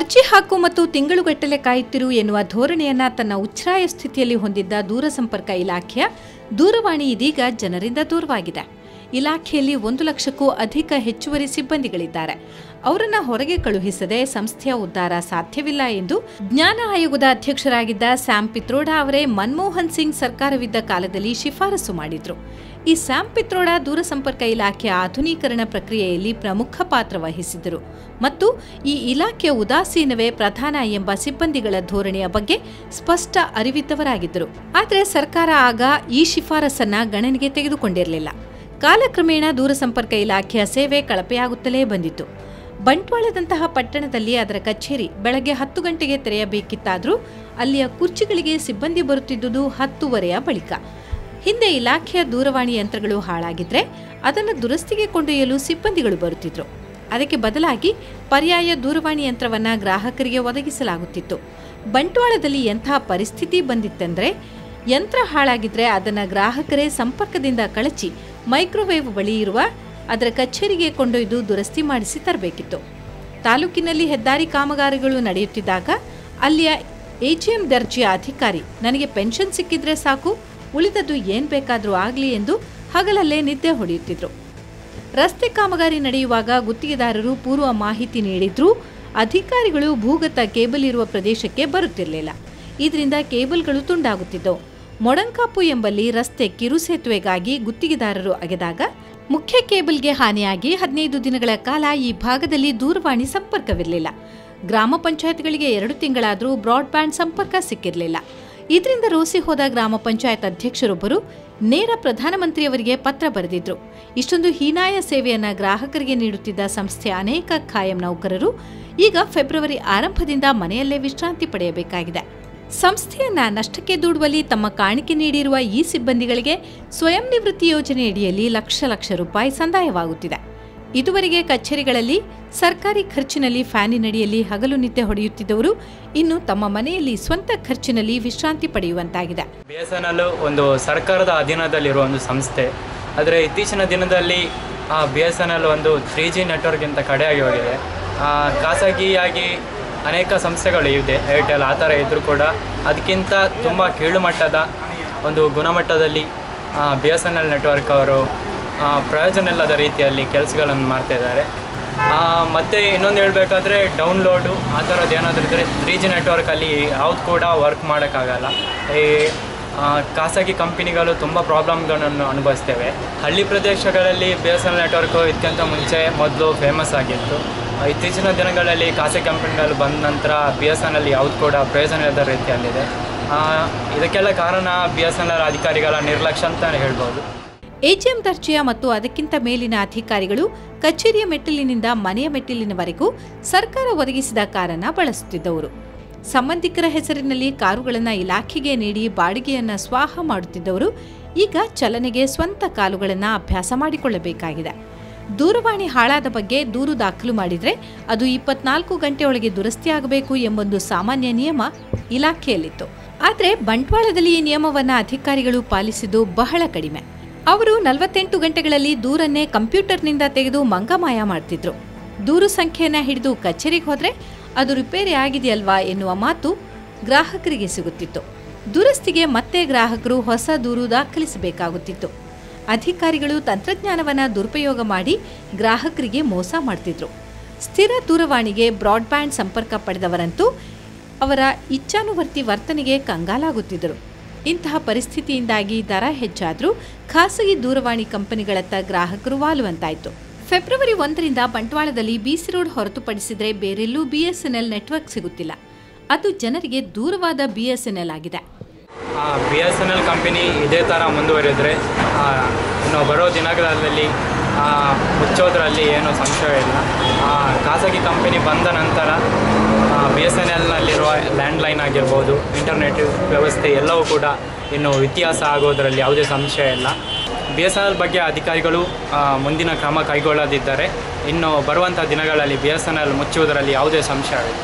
ಅರ್ಜಿ ಹಾಕು ಮತ್ತು ತಿಂಗಳುಗಟ್ಟಲೆ ಕಾಯುತ್ತಿರು ಎನ್ನುವ ಧೋರಣೆಯನ್ನ ತನ್ನ ಉಚ್ಛ್ರಾಯ ಸ್ಥಿತಿಯಲ್ಲಿ ಹೊಂದಿದ್ದ ದೂರಸಂಪರ್ಕ ಇಲಾಖೆಯ ದೂರವಾಣಿ ಇದೀಗ ಜನರಿಂದ ದೂರವಾಗಿದೆ. ಇಲಾಖೆಯಲ್ಲಿ 1 ಲಕ್ಷಕ್ಕೂ ಅಧಿಕ ಹೆಚ್ಚುವರಿ ಸಿಬ್ಬಂದಿಗಳಿದ್ದಾರೆ. ಅವರನ್ನ ಹೊರಗೆ ಕಳುಹಿಸದೆ ಸಂಸ್ಥೆಯ ಉದ್ಧಾರ ಸಾಧ್ಯವಿಲ್ಲ ಎಂದು ಜ್ಞಾನ ಆಯೋಗದ ಅಧ್ಯಕ್ಷರಾಗಿದ್ದ ಸ್ಯಾಮ್ ಪಿತ್ರೋಡಾ ಅವರೇ ಮನಮೋಹನ್ ಸಿಂಗ್ ಸರ್ಕಾರವಿದ್ದ ಕಾಲದಲ್ಲಿ ಶಿಫಾರಸು ಮಾಡಿದ್ರು. ಈ ಸ್ಯಾಮ್ ಪಿತ್ರೋಡಾ ದೂರಸಂಪರ್ಕ ಇಲಾಖೆಯ ಆಧುನೀಕರಣ ಪ್ರಕ್ರಿಯೆಯಲ್ಲಿ ಪ್ರಮುಖ ಪಾತ್ರ ವಹಿಸಿದರು ಮತ್ತು ಈ ಇಲಾಖೆಯ ಉದಾಸೀನವೇ ಪ್ರಧಾನ ಎಂಬ ಸಿಬ್ಬಂದಿಗಳ ಧೋರಣೆಯ ಬಗ್ಗೆ ಸ್ಪಷ್ಟ ಅರಿವಿದ್ದವರಾಗಿದ್ದರು. ಆದರೆ ಸರ್ಕಾರ ಆಗ ಈ ಶಿಫಾರಸನ್ನ ಗಣನೆಗೆ ತೆಗೆದುಕೊಂಡಿರಲಿಲ್ಲ. ಕಾಲಕ್ರಮೇಣ ದೂರಸಂಪರ್ಕ ಇಲಾಖೆಯ ಸೇವೆ ಕಳಪೆಯಾಗುತ್ತಲೇ ಬಂದಿತು. ಬಂಟ್ವಾಳದಂತಹ ಪಟ್ಟಣದಲ್ಲಿ ಅದರ ಕಚೇರಿ ಬೆಳಗ್ಗೆ 10 ಗಂಟೆಗೆ ತೆರೆಯಬೇಕಿತ್ತಾದರೂ ಅಲ್ಲಿಯ ಕುರ್ಚಿಗಳಿಗೆ ಸಿಬ್ಬಂದಿ ಬರುತ್ತಿದ್ದುದು 10:30 ಬಳಿಕ. ಹಿಂದೆ ಇಲಾಖೆಯ ದೂರವಾಣಿ ಯಂತ್ರಗಳು ಹಾಳಾಗಿದ್ರೆ ಅದನ್ನು ದುರಸ್ತಿಗೆ ಕೊಂಡೊಯ್ಯಲು ಸಿಬ್ಬಂದಿಗಳು ಬರುತ್ತಿದ್ರು. ಅದಕ್ಕೆ ಬದಲಾಗಿ ಪರ್ಯಾಯ ದೂರವಾಣಿ ಯಂತ್ರವನ್ನ ಗ್ರಾಹಕರಿಗೆ ಒದಗಿಸಲಾಗುತ್ತಿತ್ತು. ಬಂಟ್ವಾಳದಲ್ಲಿ ಎಂತಹ ಪರಿಸ್ಥಿತಿ ಬಂದಿತ್ತೆಂದರೆ, ಯಂತ್ರ ಹಾಳಾಗಿದ್ರೆ ಅದನ್ನು ಗ್ರಾಹಕರೇ ಸಂಪರ್ಕದಿಂದ ಕಳಚಿ ಮೈಕ್ರೋವೇವ್ ಬಳಿ ಇರುವ ಅದರ ಕಚೇರಿಗೆ ಕೊಂಡೊಯ್ದು ದುರಸ್ತಿ ಮಾಡಿಸಿ ತರಬೇಕಿತ್ತು. ತಾಲೂಕಿನಲ್ಲಿ ಹೆದ್ದಾರಿ ಕಾಮಗಾರಿಗಳು ನಡೆಯುತ್ತಿದ್ದಾಗ ಅಲ್ಲಿಯ ಎಜಿಎಂ ದರ್ಜೆಯ ಅಧಿಕಾರಿ ನನಗೆ ಪೆನ್ಷನ್ ಸಿಕ್ಕಿದ್ರೆ ಸಾಕು, ಉಳಿದದ್ದು ಏನ್ ಬೇಕಾದರೂ ಆಗಲಿ ಎಂದು ಹಗಲಲ್ಲೇ ನಿದ್ದೆ ಹೊಡೆಯುತ್ತಿದ್ರು. ರಸ್ತೆ ಕಾಮಗಾರಿ ನಡೆಯುವಾಗ ಗುತ್ತಿಗೆದಾರರು ಪೂರ್ವ ಮಾಹಿತಿ ನೀಡಿದ್ರೂ ಅಧಿಕಾರಿಗಳು ಭೂಗತ ಕೇಬಲ್ ಇರುವ ಪ್ರದೇಶಕ್ಕೆ ಬರುತ್ತಿರಲಿಲ್ಲ. ಇದರಿಂದ ಕೇಬಲ್ಗಳು ತುಂಡಾಗುತ್ತಿದ್ದವು. ಮೊಡಂಕಾಪು ಎಂಬಲ್ಲಿ ರಸ್ತೆ ಕಿರುಸೇತುವೆಗಾಗಿ ಗುತ್ತಿಗೆದಾರರು ಅಗೆದಾಗ ಮುಖ್ಯ ಕೇಬಲ್ಗೆ ಹಾನಿಯಾಗಿ 15 ದಿನಗಳ ಕಾಲ ಈ ಭಾಗದಲ್ಲಿ ದೂರವಾಣಿ ಸಂಪರ್ಕವಿರಲಿಲ್ಲ. ಗ್ರಾಮ ಪಂಚಾಯತ್ಗಳಿಗೆ 2 ತಿಂಗಳಾದರೂ ಬ್ರಾಡ್ಬ್ಯಾಂಡ್ ಸಂಪರ್ಕ ಸಿಕ್ಕಿರಲಿಲ್ಲ. ಇದರಿಂದ ರೋಸಿ ಹೋದ ಗ್ರಾಮ ಪಂಚಾಯತ್ ಅಧ್ಯಕ್ಷರೊಬ್ಬರು ನೇರ ಪ್ರಧಾನಮಂತ್ರಿಯವರಿಗೆ ಪತ್ರ ಬರೆದಿದ್ರು. ಇಷ್ಟೊಂದು ಹೀನಾಯ ಸೇವೆಯನ್ನ ಗ್ರಾಹಕರಿಗೆ ನೀಡುತ್ತಿದ್ದ ಸಂಸ್ಥೆಯ ಅನೇಕ ಖಾಯಂ ನೌಕರರು ಈಗ ಫೆಬ್ರವರಿ ಆರಂಭದಿಂದ ಮನೆಯಲ್ಲೇ ವಿಶ್ರಾಂತಿ ಪಡೆಯಬೇಕಾಗಿದೆ. ಸಂಸ್ಥೆಯನ್ನ ನಷ್ಟಕ್ಕೆ ದೂಡುವಲ್ಲಿ ತಮ್ಮ ಕಾಣಿಕೆ ನೀಡಿರುವ ಈ ಸಿಬ್ಬಂದಿಗಳಿಗೆ ಸ್ವಯಂ ನಿವೃತ್ತಿ ಯೋಜನೆಯಡಿಯಲ್ಲಿ ಲಕ್ಷ ರೂಪಾಯಿ ಸಂದಾಯವಾಗುತ್ತಿದೆ. ಇದುವರೆಗೆ ಕಚೇರಿಗಳಲ್ಲಿ ಸರ್ಕಾರಿ ಖರ್ಚಿನಲ್ಲಿ ಫ್ಯಾನಿನಡಿಯಲ್ಲಿ ಹಗಲು ನಿದ್ದೆ ಹೊಡೆಯುತ್ತಿದ್ದವರು ಇನ್ನು ತಮ್ಮ ಮನೆಯಲ್ಲಿ ಸ್ವಂತ ಖರ್ಚಿನಲ್ಲಿ ವಿಶ್ರಾಂತಿ ಪಡೆಯುವಂತಾಗಿದೆ. BSNL ಒಂದು ಸರ್ಕಾರದ ಅಧೀನದಲ್ಲಿರುವ ಒಂದು ಸಂಸ್ಥೆ. ಆದರೆ ಇತ್ತೀಚಿನ ದಿನದಲ್ಲಿ BSNL ಒಂದು 3G ನೆಟ್ವರ್ಕ್ಗಿಂತ ಕಡೆಯಾಗಿ ಹೋಗಿದೆ. ಖಾಸಗಿಯಾಗಿ ಅನೇಕ ಸಂಸ್ಥೆಗಳು ಇದೆ, ಏರ್ಟೆಲ್ ಆ ಥರ ಇದ್ದರೂ ಕೂಡ ಅದಕ್ಕಿಂತ ತುಂಬ ಕೀಳುಮಟ್ಟದ ಒಂದು ಗುಣಮಟ್ಟದಲ್ಲಿ BSNL ನೆಟ್ವರ್ಕ್ ಅವರು ಪ್ರಯೋಜನ ಇಲ್ಲದ ರೀತಿಯಲ್ಲಿ ಕೆಲಸಗಳನ್ನು ಮಾಡ್ತಾಯಿದ್ದಾರೆ. ಮತ್ತು ಇನ್ನೊಂದು ಹೇಳಬೇಕಾದ್ರೆ ಡೌನ್ಲೋಡು ಆ ಥರದ್ದು ಏನಾದರೂ ಇದ್ದರೆ 3G ನೆಟ್ವರ್ಕಲ್ಲಿ ಯಾವುದು ಕೂಡ ವರ್ಕ್ ಮಾಡೋಕ್ಕಾಗಲ್ಲ. ಈ ಖಾಸಗಿ ಕಂಪನಿಗಳು ತುಂಬ ಪ್ರಾಬ್ಲಮ್ಗಳನ್ನು ಅನುಭವಿಸ್ತೇವೆ. ಹಳ್ಳಿ ಪ್ರದೇಶಗಳಲ್ಲಿ BSNL ನೆಟ್ವರ್ಕು ಇದಕ್ಕಿಂತ ಮುಂಚೆ ಮೊದಲು ಫೇಮಸ್ ಆಗಿತ್ತು. ಇತ್ತೀಚಿನ ದಿನಗಳಲ್ಲಿ ಖಾಸಗಿ ಕಂಪನಿಗಳು ಬಂದ ನಂತರ BSNL ಯಾವುದು ಕೂಡ ಪ್ರಯೋಜನ ಇಲ್ಲದ ರೀತಿಯಲ್ಲಿದೆ. ಇದಕ್ಕೆಲ್ಲ ಕಾರಣ BSNL ಅಧಿಕಾರಿಗಳ ನಿರ್ಲಕ್ಷ್ಯ ಅಂತ ಹೇಳ್ಬೋದು. ಎಜಿಎಂ ದರ್ಜೆಯ ಮತ್ತು ಅದಕ್ಕಿಂತ ಮೇಲಿನ ಅಧಿಕಾರಿಗಳು ಕಚೇರಿಯ ಮೆಟ್ಟಿಲಿನಿಂದ ಮನೆಯ ಮೆಟ್ಟಿಲಿನವರೆಗೂ ಸರ್ಕಾರ ಒದಗಿಸಿದ ಕಾರನ್ನು ಬಳಸುತ್ತಿದ್ದವರು. ಸಂಬಂಧಿಕರ ಹೆಸರಿನಲ್ಲಿ ಕಾರುಗಳನ್ನು ಇಲಾಖೆಗೆ ನೀಡಿ ಬಾಡಿಗೆಯನ್ನು ಸ್ವಾಹ ಮಾಡುತ್ತಿದ್ದವರು ಈಗ ಚಲನೆಗೆ ಸ್ವಂತ ಕಾಲುಗಳನ್ನು ಅಭ್ಯಾಸ ಮಾಡಿಕೊಳ್ಳಬೇಕಾಗಿದೆ. ದೂರವಾಣಿ ಹಾಳಾದ ಬಗ್ಗೆ ದೂರು ದಾಖಲು ಮಾಡಿದರೆ ಅದು 24 ಗಂಟೆಯೊಳಗೆ ದುರಸ್ತಿಯಾಗಬೇಕು ಎಂಬೊಂದು ಸಾಮಾನ್ಯ ನಿಯಮ ಇಲಾಖೆಯಲ್ಲಿತ್ತು. ಆದರೆ ಬಂಟ್ವಾಳದಲ್ಲಿ ಈ ನಿಯಮವನ್ನು ಅಧಿಕಾರಿಗಳು ಪಾಲಿಸಿದ್ದು ಬಹಳ ಕಡಿಮೆ. ಅವರು 48 ಗಂಟೆಗಳಲ್ಲಿ ದೂರನ್ನೇ ಕಂಪ್ಯೂಟರ್ನಿಂದ ತೆಗೆದು ಮಂಗಮಾಯ ಮಾಡ್ತಿದ್ರು. ದೂರು ಸಂಖ್ಯೆಯನ್ನು ಹಿಡಿದು ಕಚೇರಿಗೆ ಹೋದರೆ ಅದು ರಿಪೇರಿ ಆಗಿದೆಯಲ್ವಾ ಎನ್ನುವ ಮಾತು ಗ್ರಾಹಕರಿಗೆ ಸಿಗುತ್ತಿತ್ತು. ದುರಸ್ತಿಗೆ ಮತ್ತೆ ಗ್ರಾಹಕರು ಹೊಸ ದೂರು ದಾಖಲಿಸಬೇಕಾಗುತ್ತಿತ್ತು. ಅಧಿಕಾರಿಗಳು ತಂತ್ರಜ್ಞಾನವನ್ನು ದುರುಪಯೋಗ ಮಾಡಿ ಗ್ರಾಹಕರಿಗೆ ಮೋಸ ಮಾಡ್ತಿದ್ರು. ಸ್ಥಿರ ದೂರವಾಣಿಗೆ ಬ್ರಾಡ್ಬ್ಯಾಂಡ್ ಸಂಪರ್ಕ ಪಡೆದವರಂತೂ ಅವರ ಇಚ್ಛಾನುವರ್ತಿ ವರ್ತನೆಗೆ ಕಂಗಾಲಾಗುತ್ತಿದ್ದರು. ಇಂತಹ ಪರಿಸ್ಥಿತಿಯಿಂದಾಗಿ ದರ ಹೆಚ್ಚಾದರೂ ಖಾಸಗಿ ದೂರವಾಣಿ ಕಂಪನಿಗಳತ್ತ ಗ್ರಾಹಕರು ವಾಲುವಂತಾಯಿತು. ಫೆಬ್ರವರಿ 1ರಿಂದ ಬಂಟ್ವಾಳದಲ್ಲಿ BC ರೋಡ್ ಹೊರತುಪಡಿಸಿದರೆ ಬೇರೆಲ್ಲೂ BSNL ನೆಟ್ವರ್ಕ್ ಸಿಗುತ್ತಿಲ್ಲ. ಅದು ಜನರಿಗೆ ದೂರವಾದ BSNL ಆಗಿದೆ. BSNL ಕಂಪನಿ ಇದೇ ಥರ ಮುಂದುವರಿದರೆ ಇನ್ನು ಬರೋ ದಿನಗಳಲ್ಲಿ ಮುಚ್ಚೋದ್ರಲ್ಲಿ ಏನೂ ಸಂಶಯ ಇಲ್ಲ. ಖಾಸಗಿ ಕಂಪನಿ ಬಂದ ನಂತರ BSNLನಲ್ಲಿರುವ ಲ್ಯಾಂಡ್ಲೈನ್ ಆಗಿರ್ಬೋದು, ಇಂಟರ್ನೆಟ್ ವ್ಯವಸ್ಥೆ ಎಲ್ಲವೂ ಕೂಡ ಇನ್ನು ವ್ಯತ್ಯಾಸ ಆಗೋದರಲ್ಲಿ ಯಾವುದೇ ಸಂಶಯ ಇಲ್ಲ. BSNL ಬಗ್ಗೆ ಅಧಿಕಾರಿಗಳು ಮುಂದಿನ ಕ್ರಮ ಕೈಗೊಳ್ಳದಿದ್ದರೆ ಇನ್ನು ಬರುವಂಥ ದಿನಗಳಲ್ಲಿ BSNL ಮುಚ್ಚುವುದರಲ್ಲಿ ಯಾವುದೇ ಸಂಶಯ ಇಲ್ಲ.